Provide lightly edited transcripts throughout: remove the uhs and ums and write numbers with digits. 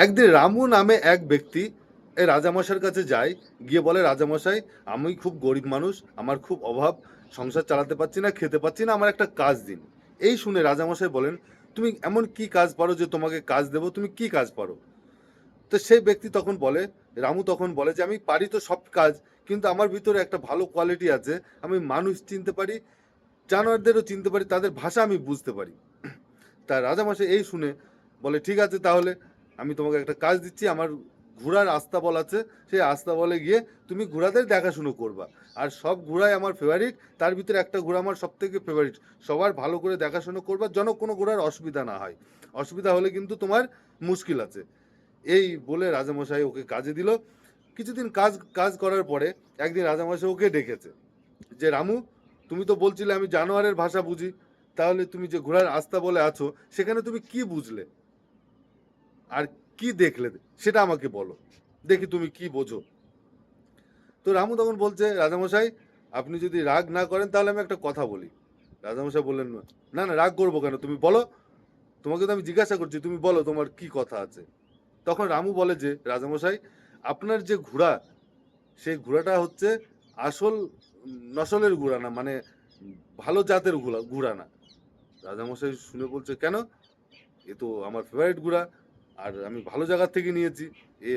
একদিন রামু নামে এক ব্যক্তি এই রাজামশাইয়ের কাছে যায়, গিয়ে বলে, রাজামশাই, আমি খুব গরিব মানুষ, আমার খুব অভাব, সংসার চালাতে পারছি না, খেতে পাচ্ছি না, আমার একটা কাজ দিন। এই শুনে রাজামশাই বলেন, তুমি এমন কি কাজ পারো যে তোমাকে কাজ দেবো, তুমি কি কাজ পারো? তো সেই ব্যক্তি তখন বলে, রামু তখন বলে যে আমি পারি তো সব কাজ, কিন্তু আমার ভিতরে একটা ভালো কোয়ালিটি আছে, আমি মানুষ চিনতে পারি, জানোয়ারদেরও চিনতে পারি, তাদের ভাষা আমি বুঝতে পারি। তা রাজামশাই এই শুনে বলে, ঠিক আছে, তাহলে আমি তোমাকে একটা কাজ দিচ্ছি, আমার ঘোড়ার আস্তাবল আছে, সেই আস্তাবলে গিয়ে তুমি ঘোড়াদের দেখাশুনো করবা, আর সব ঘোড়াই আমার ফেভারিট, তার ভিতরে একটা ঘোড়া আমার সব থেকে ফেভারিট, সবার ভালো করে দেখাশুনো করবা, যেন কোনো ঘোড়ার অসুবিধা না হয়, অসুবিধা হলে কিন্তু তোমার মুশকিল আছে। এই বলে রাজামশাই ওকে কাজে দিল। কিছুদিন কাজ কাজ করার পরে একদিন রাজামশাই ওকে ডেকেছে, যে রামু, তুমি তো বলছিলে আমি জানোয়ারের ভাষা বুঝি, তাহলে তুমি যে ঘোড়ার আস্তা বলে আছো, সেখানে তুমি কি বুঝলে আর কি দেখলে, সেটা আমাকে বলো, দেখি তুমি কি বোঝো। তো রামু তখন বলছে, রাজামশাই, আপনি যদি রাগ না করেন তাহলে আমি একটা কথা বলি। রাজামশাই বললেন, না না, রাগ করবো কেন, তুমি বলো, তোমাকে তো আমি জিজ্ঞাসা করছি, তুমি বলো তোমার কি কথা আছে। তখন রামু বলে যে, রাজামশাই, আপনার যে ঘোড়া, সেই ঘোড়াটা হচ্ছে আসল নসলের ঘোড়া না, মানে ভালো জাতের ঘোড়া ঘোড়া না। রাজামশাই শুনে বলছে, কেন? এ তো আমার ফেভারিট ঘোড়া, আর আমি ভালো জায়গার থেকে নিয়েছি, এ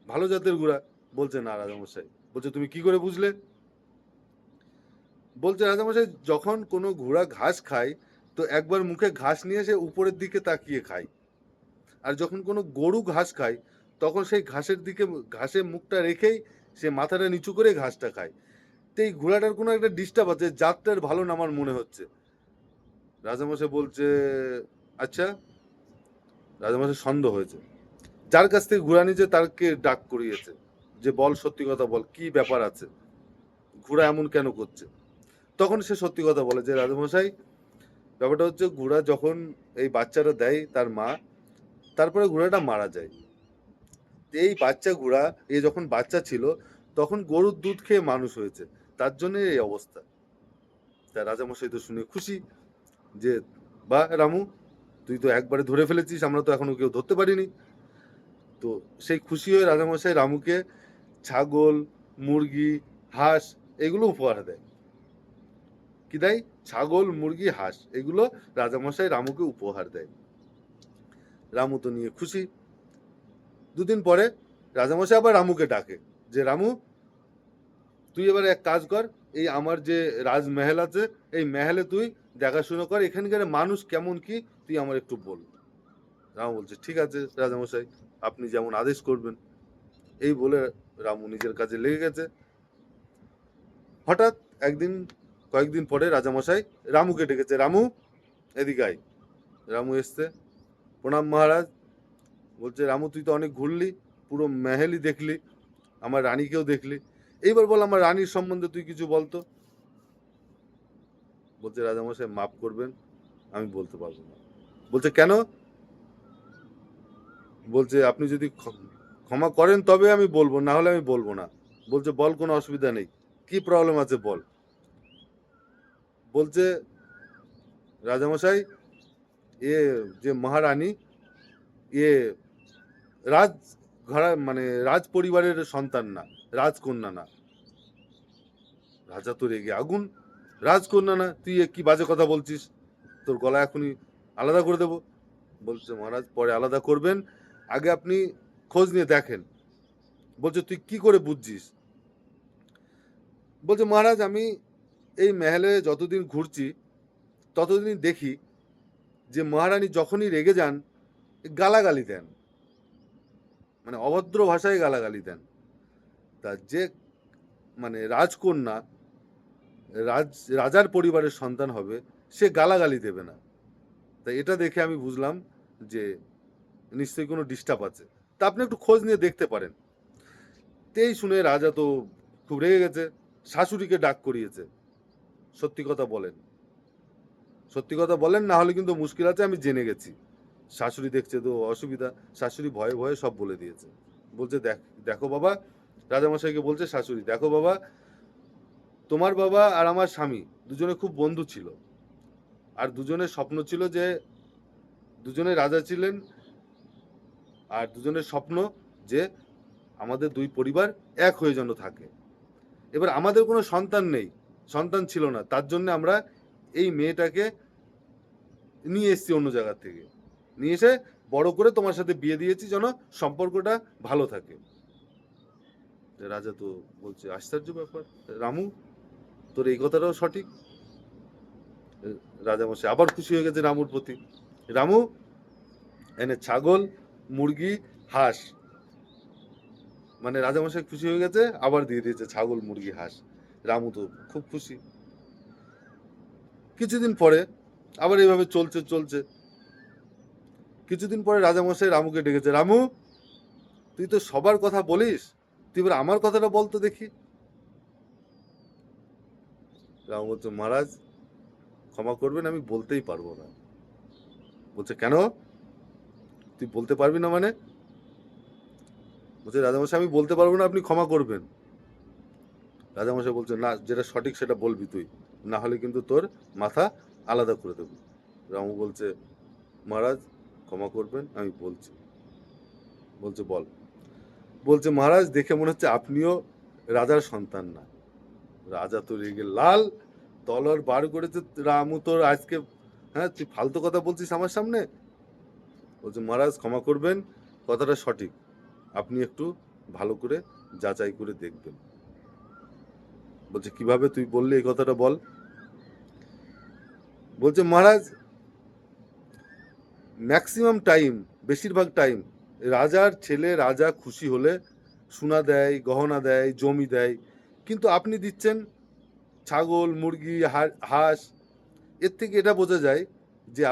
ভালো জাতের ঘোড়া। বলছে, না রাজামশাই। বলছে, তুমি কি করে বুঝলে? বলছে, রাজামশাই, যখন কোনো ঘোড়া ঘাস খায়, তো একবার মুখে ঘাস নিয়ে সে উপরের দিকে তাকিয়ে খায়, আর যখন কোনো গরু ঘাস খায়, তখন সেই ঘাসের দিকে, ঘাসে মুখটা রেখেই সে মাথাটা নিচু করে ঘাসটা খায়। তো এই ঘোড়াটার কোনো একটা ডিস্টার্ব আছে, জাতটার ভালো না আমার মনে হচ্ছে। রাজামশাই বলছে, আচ্ছা। রাজামশাই সন্দেহ হয়েছে, যার কাছ থেকে ঘোড়া নিয়েছে তাকে ডাক করিয়েছে, যে বল, সত্যি কথা বল, কি ব্যাপার আছে, ঘোড়া এমন কেন করছে। তখন সে সত্যি কথা বলে, যে রাজামশাই, ব্যাপারটা হচ্ছে, ঘোড়া যখন এই বাচ্চাটা দেয় তার মা, তারপরে ঘোড়াটা মারা যায়। এই বাচ্চা ঘোড়া, এ যখন বাচ্চা ছিল, তখন গরুর দুধ খেয়ে মানুষ হয়েছে, তার জন্য এই অবস্থা। তা রাজামশাই তো শুনে খুশি, যে বা রামু, তুই তো একবারে ধরে ফেলেছিস, আমরা তো এখনো কেউ ধরতে পারিনি। তো সেই খুশি হয়ে রাজামশাই রামুকে ছাগল, মুরগি, হাঁস এগুলো উপহার দেয়। কি দেয়? ছাগল, মুরগি, হাঁস এগুলো রাজামশাই রামুকে উপহার দেয়। রামু তো নিয়ে খুশি। দুদিন পরে রাজামশাই আবার রামুকে ডাকে, যে রামু, তুই এবার এক কাজ কর, এই আমার যে রাজমহল আছে, এই মহলে তুই দেখাশুনো কর, এখানকার মানুষ কেমন কি, তুই আমার একটু বল। রামু বলছে, ঠিক আছে রাজামশাই, আপনি যেমন আদেশ করবেন। এই বলে রামু নিজের কাজে লেগে গেছে। হঠাৎ একদিন, কয়েকদিন পরে রাজামশাই রামুকে ডেকেছে, রামু, এদিকে আয়। রামু এসছে, প্রণাম মহারাজ। বলছে, রামু, তুই তো অনেক ঘুরলি, পুরো মেহেলই দেখলি, আমার রানীকেও দেখলি, এইবার বল, আমার রানীর সম্বন্ধে তুই কিছু বলতো। বলছে, রাজামশাই মাফ করবেন, আমি বলতে পারবো না। বলছে, কেন? বলছে, আপনি যদি ক্ষমা করেন তবে আমি বলবো, না হলে আমি বলবো না। বলছে, বল, কোনো অসুবিধা নেই, কি প্রবলেম আছে বল। বলছে, রাজামশাই, এ যে মহারানী, এ রাজ ঘরা, মানে রাজ পরিবারের সন্তান না, রাজকন্যা না। রাজা তো রেগে আগুন, রাজকন্যা না, তুই এ কি বাজে কথা বলছিস, তোর গলা এখনই আলাদা করে দেবো। বলছে, মহারাজ পরে আলাদা করবেন, আগে আপনি খোঁজ নিয়ে দেখেন। বলছে, তুই কি করে বুঝছিস? বলছে, মহারাজ, আমি এই মহলে যতদিন ঘুরছি, ততদিন দেখি যে মহারানী যখনই রেগে যান, গালাগালি দেন, মানে অভদ্র ভাষায় গালাগালি দেন। তা যে, মানে রাজকন্যা, রাজ রাজার পরিবারের সন্তান হবে, সে গালাগালি দেবে না। তাই এটা দেখে আমি বুঝলাম যে নিশ্চয়ই কোনো ডিস্টার্ব আছে, তা আপনি একটু খোঁজ নিয়ে দেখতে পারেন। এই শুনে রাজা তো খুব রেগে গেছে, শাশুড়িকে ডাক করিয়েছে, সত্যি কথা বলেন, সত্যি কথা বলেন, না হলে কিন্তু মুশকিল আছে, আমি জেনে গেছি। শাশুড়ি দেখছে তো অসুবিধা, শাশুড়ি ভয়ে ভয়ে সব বলে দিয়েছে। বলছে, দেখো বাবা, রাজামশাইকে বলছে শাশুড়ি, দেখো বাবা, তোমার বাবা আর আমার স্বামী দুজনে খুব বন্ধু ছিল, আর দুজনের স্বপ্ন ছিল যে দুজনে রাজা ছিলেন, আর দুজনের স্বপ্ন যে আমাদের দুই পরিবার এক হয়ে যেন থাকে। এবার আমাদের কোনো সন্তান নেই, সন্তান ছিল না, তার জন্য আমরা এই মেয়েটাকে নিয়ে এসেছি অন্য জায়গা থেকে, নিয়ে এসে বড় করে তোমার সাথে বিয়ে দিয়েছি যেন সম্পর্কটা ভালো থাকে। রাজা তো বলছে আশ্চর্য ব্যাপার, রামু তোর এই কথাটাও সঠিক। রাজামশাই আবার খুশি হয়ে গেছে রামুর প্রতি। রামু এনে ছাগল, মুরগি, হাঁস, মানে রাজামশাই খুশি হয়ে গেছে, আবার দিয়ে দিয়েছে ছাগল, মুরগি, হাঁস। রামু তো খুব খুশি। কিছুদিন পরে আবার এইভাবে চলছে চলছে। কিছুদিন পরে রাজামশাই রামুকে ডেকেছে, রামু তুই তো সবার কথা বলিস, তুই এবার আমার কথাটা বলতো দেখি। রামু বলছে, মহারাজ ক্ষমা করবেন, আমি বলতেই পারবো না। বলছে, কেন তুই বলতে পারবি না মানে? বলছে, রাজামশাই আমি বলতে পারবো না, আপনি ক্ষমা করবেন। রাজামশাই বলছে, না, যেটা সঠিক সেটা বলবি তুই, না হলে কিন্তু তোর মাথা আলাদা করে দেবো। রামু বলছে, মহারাজ ক্ষমা করবেন, আমি বলছি। বলছে, বল। বলছে, মহারাজ দেখে মনে হচ্ছে আপনিও রাজার সন্তান না। রাজা তো রেগে লাল, তলোয়ার বার করেছে। রামু তোর আজকে, হ্যাঁ তুই ফালতু কথা বলছিস আমার সামনে। বলছে, মহারাজ ক্ষমা করবেন, কথাটা সঠিক, আপনি একটু ভালো করে যাচাই করে দেখবেন। বলছে, কিভাবে তুই বললি এই কথাটা বল। বলছে, মহারাজ ম্যাক্সিমাম টাইম, বেশিরভাগ টাইম রাজার ছেলে রাজা খুশি হলে সোনা দেয়, গহনা দেয়, জমি দেয়, কিন্তু আপনি দিচ্ছেন ছাগল, মুরগি, হাঁস। এর থেকে এটা বোঝা যায় যে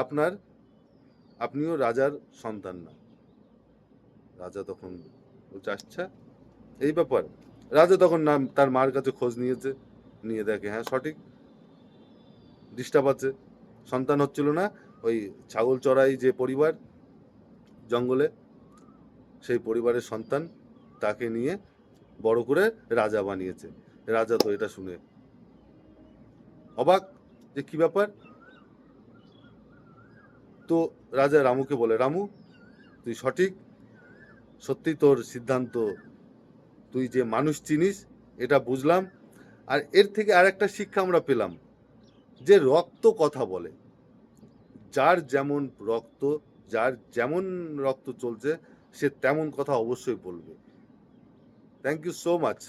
আপনিও রাজার সন্তান না। রাজা তখন বলছে, আচ্ছা এই ব্যাপার। রাজা তখন তার মার কাছে খোঁজ নিয়েছে, নিয়ে দেখে হ্যাঁ সঠিক, ডিস্টার্ব আছে, সন্তান হচ্ছিল না। ওই ছাগল চড়াই যে পরিবার জঙ্গলে, সেই পরিবারের সন্তান, তাকে নিয়ে বড় করে রাজা বানিয়েছে। রাজা তো এটা শুনে অবাক, যে কি ব্যাপার। তো রাজা রামুকে বলে, রামু তুই সঠিক, সত্যি তোর সিদ্ধান্ত, তুই যে মানুষ চিনিস এটা বুঝলাম। আর এর থেকে আর একটা শিক্ষা আমরা পেলাম, যে রক্ত কথা বলে, যার যেমন রক্ত, যার যেমন রক্ত চলছে সে তেমন কথা অবশ্যই বলবে। Thank you so much.